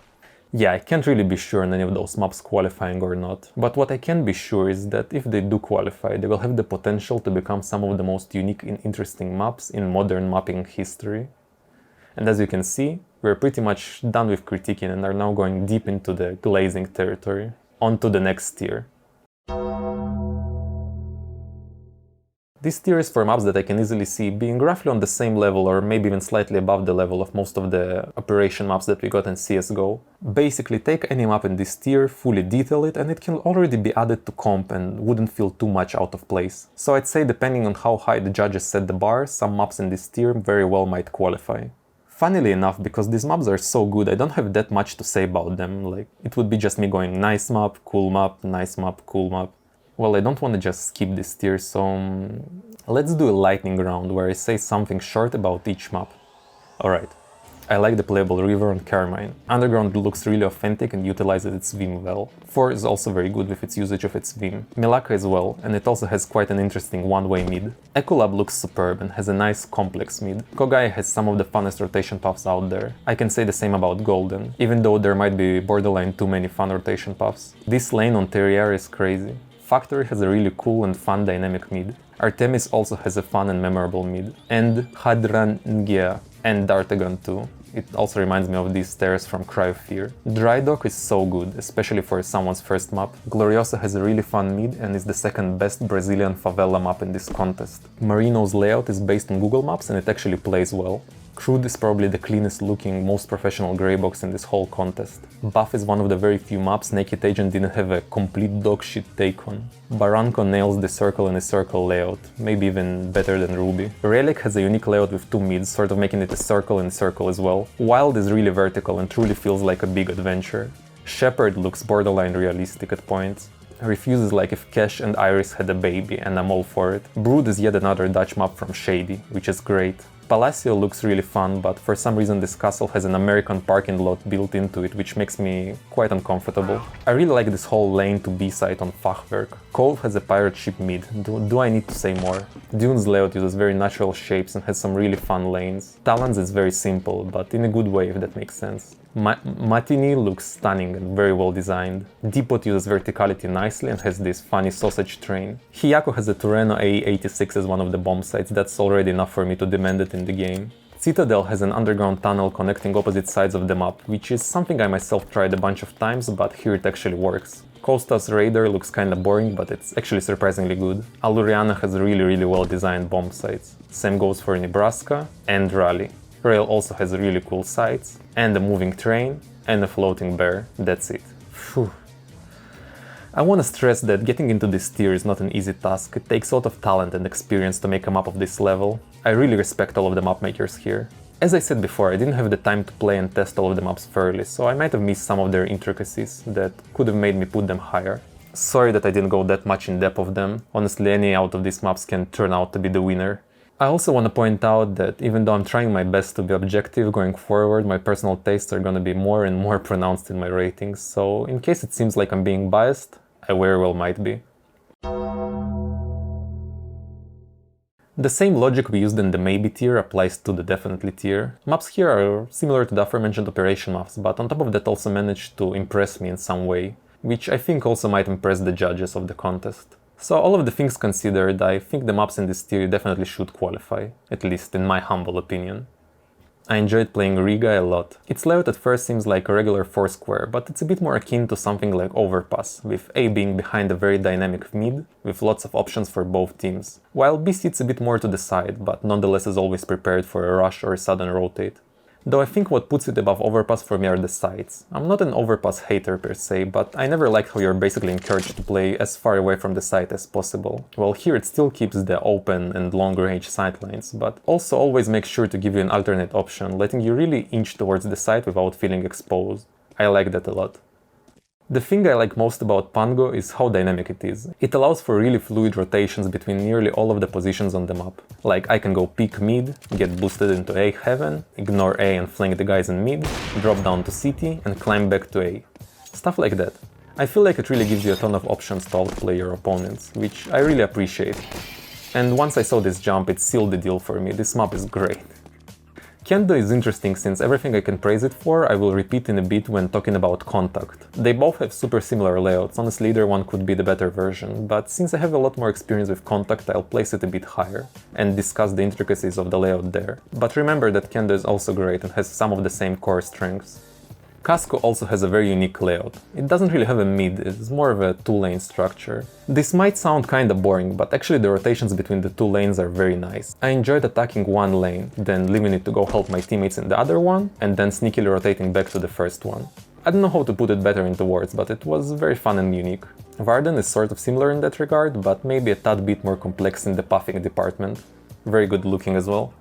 Yeah, I can't really be sure on any of those maps qualifying or not, but what I can be sure is that if they do qualify, they will have the potential to become some of the most unique and interesting maps in modern mapping history. And as you can see, we're pretty much done with critiquing and are now going deep into the glazing territory. On to the next tier. This tier is for maps that I can easily see being roughly on the same level or maybe even slightly above the level of most of the operation maps that we got in CSGO. Basically take any map in this tier, fully detail it, and it can already be added to comp and wouldn't feel too much out of place. So I'd say depending on how high the judges set the bar, some maps in this tier very well might qualify. Funnily enough, because these maps are so good, I don't have that much to say about them. Like, it would be just me going nice map, nice map, cool map. Well, I don't want to just skip this tier, so let's do a lightning round where I say something short about each map. Alright, I like the playable river on Carmine. Underground looks really authentic and utilizes its Vim well. 4 is also very good with its usage of its Vim. Milaka as well, and it also has quite an interesting one-way mid. Ecolab looks superb and has a nice complex mid. Kogai has some of the funnest rotation paths out there. I can say the same about Golden, even though there might be borderline too many fun rotation paths. This lane on Terrier is crazy. Factory has a really cool and fun dynamic mid. Artemis also has a fun and memorable mid. And Hadran Ngia and Dartagon too. It also reminds me of these stairs from Cry of Fear. Drydock is so good, especially for someone's first map. Gloriosa has a really fun mid and is the second best Brazilian favela map in this contest. Marino's layout is based on Google Maps and it actually plays well. Crude is probably the cleanest looking, most professional grey box in this whole contest. Buff is one of the very few maps Naked Agent didn't have a complete dogshit take on. Barranco nails the circle in a circle layout, maybe even better than Ruby. Relic has a unique layout with 2 mids, sort of making it a circle in a circle as well. Wild is really vertical and truly feels like a big adventure. Shepherd looks borderline realistic at points. Refuse is like if Cash and Iris had a baby, and I'm all for it. Brood is yet another Dutch map from Shady, which is great. Palacio looks really fun, but for some reason this castle has an American parking lot built into it, which makes me quite uncomfortable. I really like this whole lane to B site on Fachwerk. Cove has a pirate ship mid. Do I need to say more? Dune's layout uses very natural shapes and has some really fun lanes. Talons is very simple, but in a good way, if that makes sense. Matini looks stunning and very well designed. Depot uses verticality nicely and has this funny sausage train. Hiyako has a Tureno AE86 as one of the bomb sites, that's already enough for me to demand it in the game. Citadel has an underground tunnel connecting opposite sides of the map, which is something I myself tried a bunch of times, but here it actually works. Costa's Raider looks kinda boring, but it's actually surprisingly good. Aluriana has really well designed bomb sites. Same goes for Nebraska and Raleigh. Rail also has really cool sites, and a moving train, and a floating bear. That's it. Phew. I want to stress that getting into this tier is not an easy task. It takes a lot of talent and experience to make a map of this level. I really respect all of the map makers here. As I said before, I didn't have the time to play and test all of the maps fairly, so I might have missed some of their intricacies that could have made me put them higher. Sorry that I didn't go that much in depth of them. Honestly, any out of these maps can turn out to be the winner. I also want to point out that even though I'm trying my best to be objective going forward, my personal tastes are going to be more and more pronounced in my ratings, so in case it seems like I'm being biased, I very well might be. The same logic we used in the maybe tier applies to the definitely tier. Maps here are similar to the aforementioned operation maps, but on top of that also managed to impress me in some way, which I think also might impress the judges of the contest. So all of the things considered, I think the maps in this tier definitely should qualify, at least in my humble opinion. I enjoyed playing Riga a lot. Its layout at first seems like a regular 4-square, but it's a bit more akin to something like Overpass, with A being behind a very dynamic mid, with lots of options for both teams, while B sits a bit more to the side, but nonetheless is always prepared for a rush or a sudden rotate. Though I think what puts it above Overpass for me are the sides. I'm not an Overpass hater per se, but I never liked how you're basically encouraged to play as far away from the site as possible. Well, here it still keeps the open and long-range sightlines, but also always makes sure to give you an alternate option, letting you really inch towards the site without feeling exposed. I like that a lot. The thing I like most about Pango is how dynamic it is. It allows for really fluid rotations between nearly all of the positions on the map. Like I can go peek mid, get boosted into A heaven, ignore A and flank the guys in mid, drop down to CT and climb back to A. Stuff like that. I feel like it really gives you a ton of options to outplay your opponents, which I really appreciate. And once I saw this jump, it sealed the deal for me. This map is great. Kendo is interesting since everything I can praise it for I will repeat in a bit when talking about Contact. They both have super similar layouts, honestly either one could be the better version, but since I have a lot more experience with Contact I'll place it a bit higher and discuss the intricacies of the layout there. But remember that Kendo is also great and has some of the same core strengths. Casco also has a very unique layout. It doesn't really have a mid, it's more of a two-lane structure. This might sound kinda boring, but actually the rotations between the two lanes are very nice. I enjoyed attacking one lane, then leaving it to go help my teammates in the other one, and then sneakily rotating back to the first one. I don't know how to put it better into words, but it was very fun and unique. Varden is sort of similar in that regard, but maybe a tad bit more complex in the pathing department. Very good looking as well.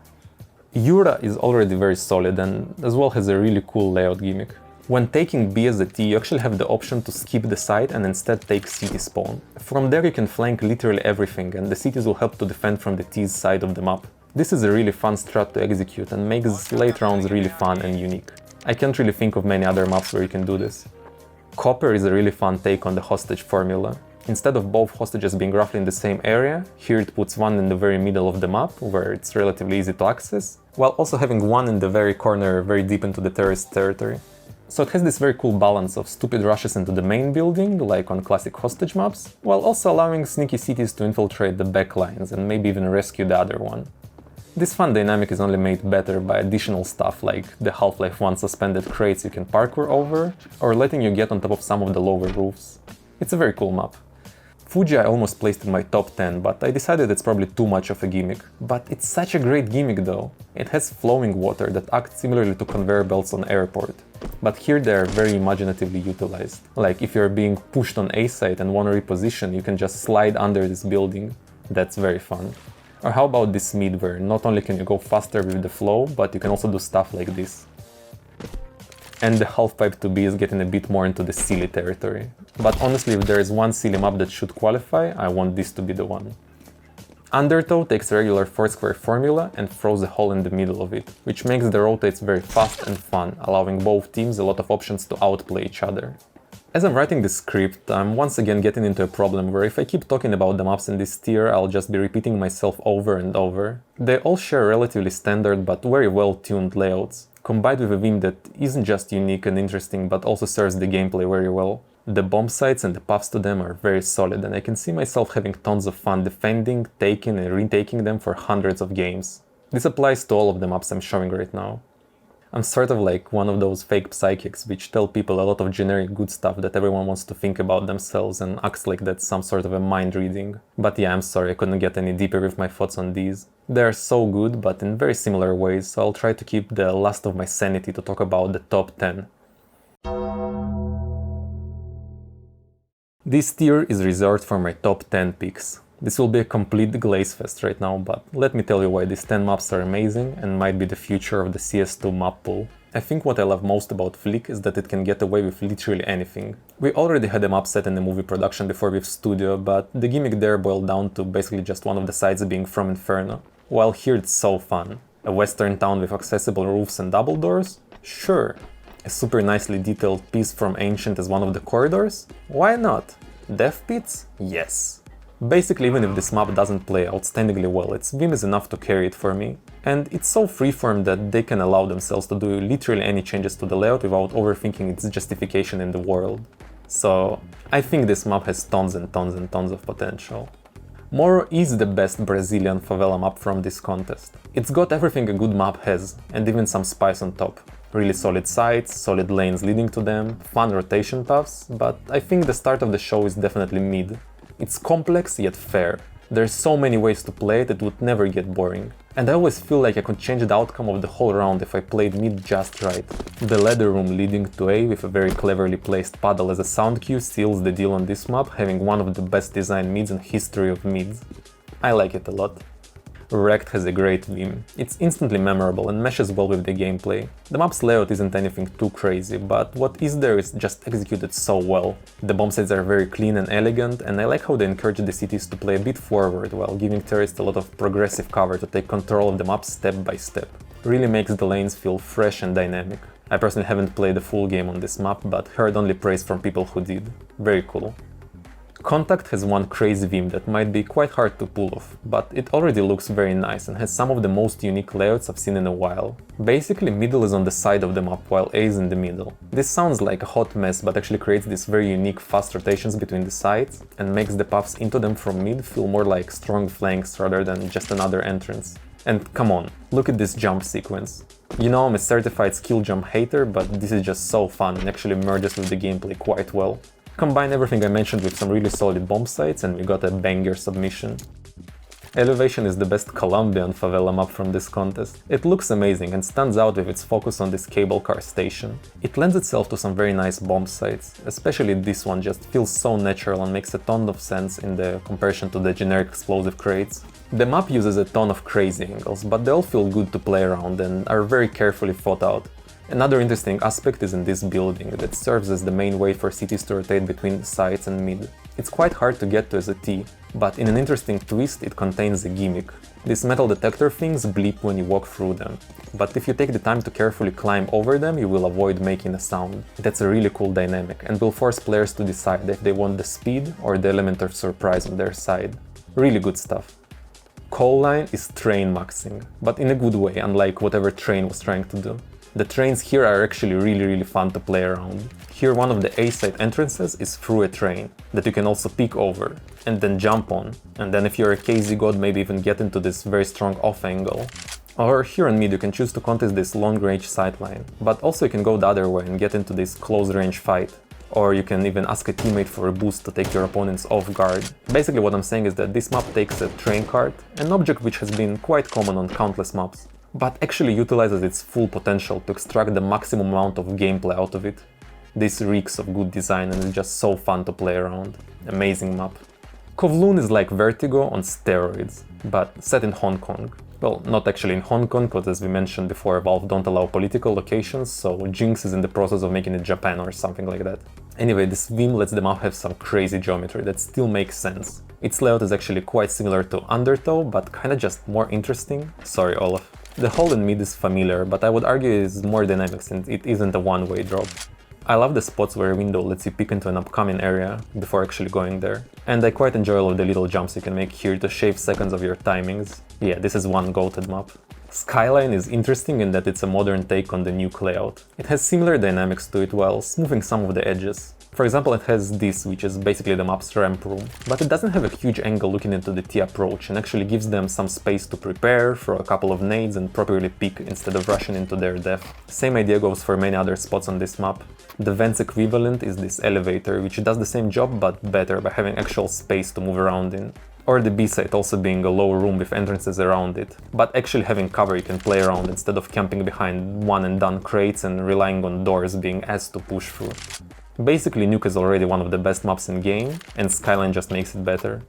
Yura is already very solid and as well has a really cool layout gimmick. When taking B as a T, you actually have the option to skip the site and instead take city spawn. From there you can flank literally everything and the cities will help to defend from the T's side of the map. This is a really fun strat to execute and makes late rounds really fun and unique. I can't really think of many other maps where you can do this. Copper is a really fun take on the hostage formula. Instead of both hostages being roughly in the same area, here it puts one in the very middle of the map, where it's relatively easy to access, while also having one in the very corner, very deep into the terrorist territory. So it has this very cool balance of stupid rushes into the main building, like on classic hostage maps, while also allowing sneaky cities to infiltrate the back lines and maybe even rescue the other one. This fun dynamic is only made better by additional stuff like the Half-Life 1 suspended crates you can parkour over, or letting you get on top of some of the lower roofs. It's a very cool map. Fuji I almost placed in my top 10, but I decided it's probably too much of a gimmick. But it's such a great gimmick though. It has flowing water that acts similarly to conveyor belts on airport. But here they are very imaginatively utilized. Like if you're being pushed on A site and want to reposition, you can just slide under this building. That's very fun. Or how about this mid where not only can you go faster with the flow, but you can also do stuff like this. And the half-pipe 2B is getting a bit more into the silly territory. But honestly, if there is one silly map that should qualify, I want this to be the one. Undertow takes a regular Foursquare formula and throws a hole in the middle of it, which makes the rotates very fast and fun, allowing both teams a lot of options to outplay each other. As I'm writing this script, I'm once again getting into a problem where if I keep talking about the maps in this tier, I'll just be repeating myself over and over. They all share relatively standard but very well-tuned layouts, combined with a theme that isn't just unique and interesting but also serves the gameplay very well. The bomb sites and the paths to them are very solid, and I can see myself having tons of fun defending, taking and retaking them for hundreds of games. This applies to all of the maps I'm showing right now. I'm sort of like one of those fake psychics which tell people a lot of generic good stuff that everyone wants to think about themselves and acts like that's some sort of a mind reading. But yeah, I'm sorry, I couldn't get any deeper with my thoughts on these. They're so good, but in very similar ways, so I'll try to keep the last of my sanity to talk about the top 10. This tier is reserved for my top 10 picks. This will be a complete glaze fest right now, but let me tell you why these 10 maps are amazing and might be the future of the CS2 map pool. I think what I love most about Flick is that it can get away with literally anything. We already had a map set in the movie production before with Studio, but the gimmick there boiled down to basically just one of the sides being from Inferno. While here it's so fun. A western town with accessible roofs and double doors? Sure. A super nicely detailed piece from Ancient as one of the corridors? Why not? Death pits? Yes. Basically, even if this map doesn't play outstandingly well, its theme is enough to carry it for me. And it's so freeform that they can allow themselves to do literally any changes to the layout without overthinking its justification in the world. So, I think this map has tons and tons and tons of potential. Moro is the best Brazilian favela map from this contest. It's got everything a good map has, and even some spice on top. Really solid sites, solid lanes leading to them, fun rotation paths, but I think the start of the show is definitely mid. It's complex yet fair. There's so many ways to play it would never get boring. And I always feel like I could change the outcome of the whole round if I played mid just right. The ladder room leading to A with a very cleverly placed paddle as a sound cue seals the deal on this map, having one of the best designed mids in history of mids. I like it a lot. Wrecked has a great theme. It's instantly memorable and meshes well with the gameplay. The map's layout isn't anything too crazy, but what is there is just executed so well. The bomb sites are very clean and elegant, and I like how they encourage the cities to play a bit forward while giving terrorists a lot of progressive cover to take control of the map step by step. Really makes the lanes feel fresh and dynamic. I personally haven't played the full game on this map, but heard only praise from people who did. Very cool. Contact has one crazy theme that might be quite hard to pull off, but it already looks very nice and has some of the most unique layouts I've seen in a while. Basically, middle is on the side of the map while A is in the middle. This sounds like a hot mess, but actually creates these very unique fast rotations between the sides and makes the paths into them from mid feel more like strong flanks rather than just another entrance. And come on, look at this jump sequence. You know I'm a certified skill jump hater, but this is just so fun and actually merges with the gameplay quite well. Combine everything I mentioned with some really solid bomb sites and we got a banger submission. Elevation is the best Colombian favela map from this contest. It looks amazing and stands out with its focus on this cable car station. It lends itself to some very nice bomb sites, especially this one just feels so natural and makes a ton of sense in the comparison to the generic explosive crates. The map uses a ton of crazy angles, but they all feel good to play around and are very carefully thought out. Another interesting aspect is in this building that serves as the main way for cities to rotate between sites and mid. It's quite hard to get to as a T, but in an interesting twist it contains a gimmick. These metal detector things bleep when you walk through them, but if you take the time to carefully climb over them, you will avoid making a sound. That's a really cool dynamic and will force players to decide if they want the speed or the element of surprise on their side. Really good stuff. Coal line is train maxing, but in a good way, unlike whatever train was trying to do. The trains here are actually really fun to play around. Here one of the A-side entrances is through a train that you can also peek over and then jump on, and then if you're a KZ god maybe even get into this very strong off angle. Or here on mid you can choose to contest this long range sideline, but also you can go the other way and get into this close range fight. Or you can even ask a teammate for a boost to take your opponents off guard. Basically what I'm saying is that this map takes a train cart, an object which has been quite common on countless maps, but actually utilizes its full potential to extract the maximum amount of gameplay out of it. This reeks of good design and is just so fun to play around. Amazing map. Kowloon is like Vertigo on steroids, but set in Hong Kong. Well, not actually in Hong Kong, because as we mentioned before, Valve don't allow political locations, so Jinx is in the process of making it Japan or something like that. Anyway, this Vim lets the map have some crazy geometry that still makes sense. Its layout is actually quite similar to Undertow, but kinda just more interesting. Sorry, Olaf. The hole in mid is familiar, but I would argue it is more dynamic since it isn't a one-way drop. I love the spots where a window lets you peek into an upcoming area before actually going there. And I quite enjoy all of the little jumps you can make here to shave seconds of your timings. Yeah, this is one goated map. Skyline is interesting in that it's a modern take on the nuke layout. It has similar dynamics to it while smoothing some of the edges. For example, it has this, which is basically the map's ramp room, but it doesn't have a huge angle looking into the T approach and actually gives them some space to prepare, throw a couple of nades and properly peek instead of rushing into their death. Same idea goes for many other spots on this map. The vent's equivalent is this elevator, which does the same job but better by having actual space to move around in. Or the B-side also being a low room with entrances around it, but actually having cover you can play around instead of camping behind one and done crates and relying on doors being asked to push through. Basically, Nuke is already one of the best maps in game, and Skyline just makes it better.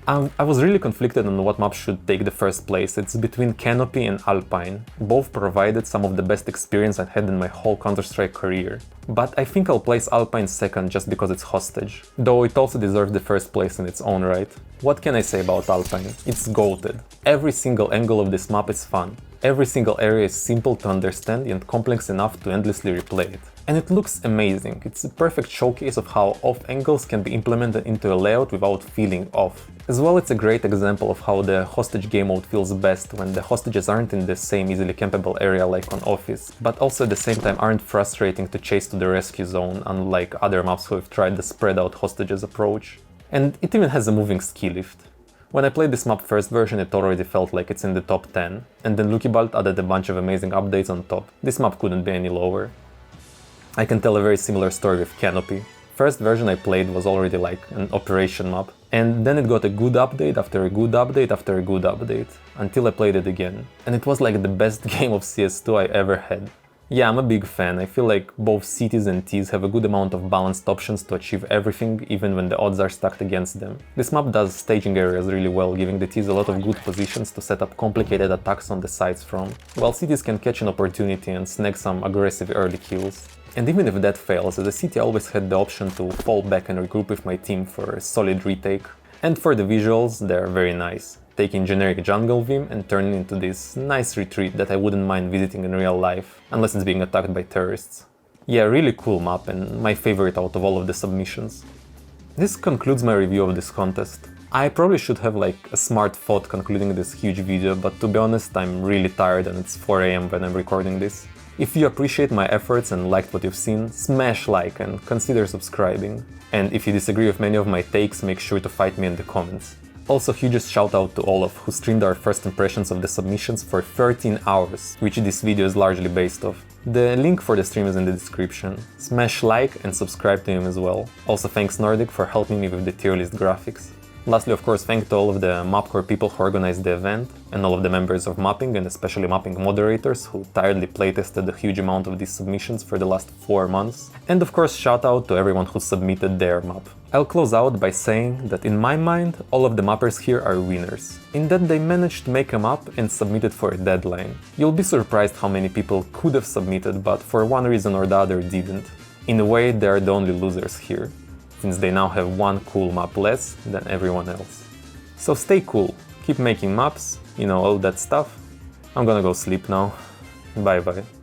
I was really conflicted on what map should take the first place. It's between Canopy and Alpine. Both provided some of the best experience I've had in my whole Counter-Strike career. But I think I'll place Alpine second just because it's hostage, though it also deserves the first place in its own right. What can I say about Alpine? It's goated. Every single angle of this map is fun. Every single area is simple to understand and complex enough to endlessly replay it. And it looks amazing. It's a perfect showcase of how off angles can be implemented into a layout without feeling off. As well, it's a great example of how the hostage game mode feels best when the hostages aren't in the same easily campable area like on Office, but also at the same time aren't frustrating to chase to the rescue zone, unlike other maps who have tried the spread out hostages approach. And it even has a moving ski lift. When I played this map first version, it already felt like it's in the top 10, and then Lukibald added a bunch of amazing updates on top. This map couldn't be any lower. I can tell a very similar story with Canopy. First version I played was already like an operation map, and then it got a good update after a good update after a good update, until I played it again. And it was like the best game of CS2 I ever had. Yeah, I'm a big fan. I feel like both cities and Ts have a good amount of balanced options to achieve everything, even when the odds are stacked against them. This map does staging areas really well, giving the Ts a lot of good positions to set up complicated attacks on the sides from, while cities can catch an opportunity and snag some aggressive early kills. And even if that fails, as a city I always had the option to fall back and regroup with my team for a solid retake. And for the visuals, they're very nice, taking generic jungle Vim and turning into this nice retreat that I wouldn't mind visiting in real life, unless it's being attacked by terrorists. Yeah, really cool map and my favorite out of all of the submissions. This concludes my review of this contest. I probably should have like a smart thought concluding this huge video, but to be honest I'm really tired and it's 4 AM when I'm recording this. If you appreciate my efforts and liked what you've seen, smash like and consider subscribing. And if you disagree with many of my takes, make sure to fight me in the comments. Also, hugest shout out to Olaf, who streamed our first impressions of the submissions for 13 hours, which this video is largely based off. The link for the stream is in the description. Smash like and subscribe to him as well. Also thanks Nordic for helping me with the tier list graphics. Lastly, of course, thank to all of the Mapcore people who organized the event, and all of the members of Mapping, and especially Mapping moderators, who tirelessly playtested a huge amount of these submissions for the last 4 months. And of course, shout out to everyone who submitted their map. I'll close out by saying that in my mind, all of the mappers here are winners, in that they managed to make a map and submit it for a deadline. You'll be surprised how many people could have submitted, but for one reason or the other didn't. In a way, they are the only losers here, since they now have one cool map less than everyone else. So stay cool, keep making maps, you know, all that stuff. I'm gonna go sleep now. Bye bye.